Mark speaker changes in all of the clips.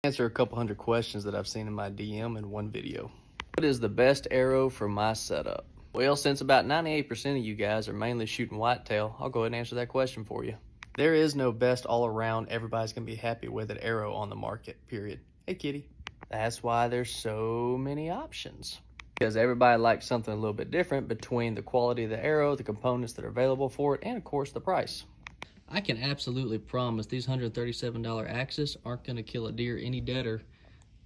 Speaker 1: Answer a couple hundred questions that I've seen in my DM in one video. What is the best arrow for my setup? Well, since about 98% of you guys are mainly shooting whitetail, I'll go ahead and answer that question for you. There is no best all around, everybody's gonna be happy with an arrow on the market, period. Hey kitty. That's why there's so many options. Because everybody likes something a little bit different between the quality of the arrow, the components that are available for it, and of course the price. I can absolutely promise these $137 Axis aren't going to kill a deer any deader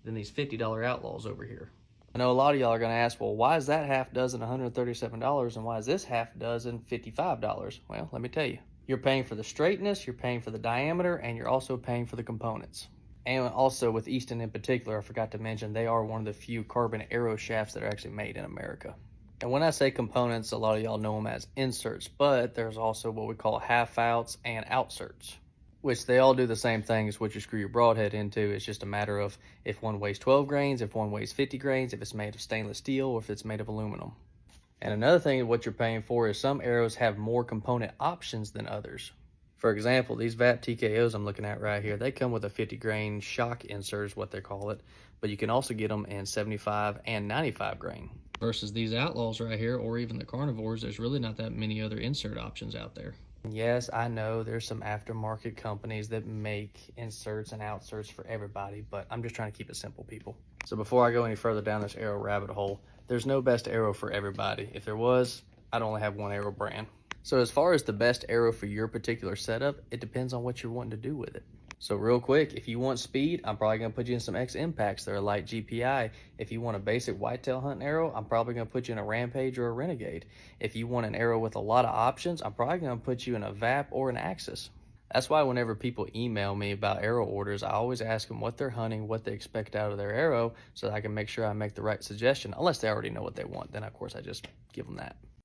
Speaker 1: than these $50 Outlaws over here. I know a lot of y'all are going to ask, well, why is that half dozen $137 and why is this half dozen $55? Well, let me tell you. You're paying for the straightness, you're paying for the diameter, and you're also paying for the components. And also with Easton in particular, I forgot to mention, they are one of the few carbon arrow shafts that are actually made in America. And when I say components, a lot of y'all know them as inserts, but there's also what we call half outs and outserts, which they all do the same thing as what you screw your broadhead into. It's just a matter of if one weighs 12 grains, if one weighs 50 grains, if it's made of stainless steel, or if it's made of aluminum. And another thing what you're paying for is some arrows have more component options than others. For example, these VAP TKOs I'm looking at right here, they come with a 50 grain shock insert is what they call it, but you can also get them in 75 and 95 grain. Versus these Outlaws right here, or even the Carnivores, there's really not that many other insert options out there. Yes, I know there's some aftermarket companies that make inserts and outserts for everybody, but I'm just trying to keep it simple, people. So before I go any further down this arrow rabbit hole, there's no best arrow for everybody. If there was, I'd only have one arrow brand. So as far as the best arrow for your particular setup, it depends on what you're wanting to do with it. So real quick, if you want speed, I'm probably going to put you in some X Impacts that are light GPI. If you want a basic whitetail hunting arrow, I'm probably going to put you in a Rampage or a Renegade. If you want an arrow with a lot of options, I'm probably going to put you in a VAP or an Axis. That's why whenever people email me about arrow orders, I always ask them what they're hunting, what they expect out of their arrow, so that I can make sure I make the right suggestion, unless they already know what they want. Then, of course, I just give them that.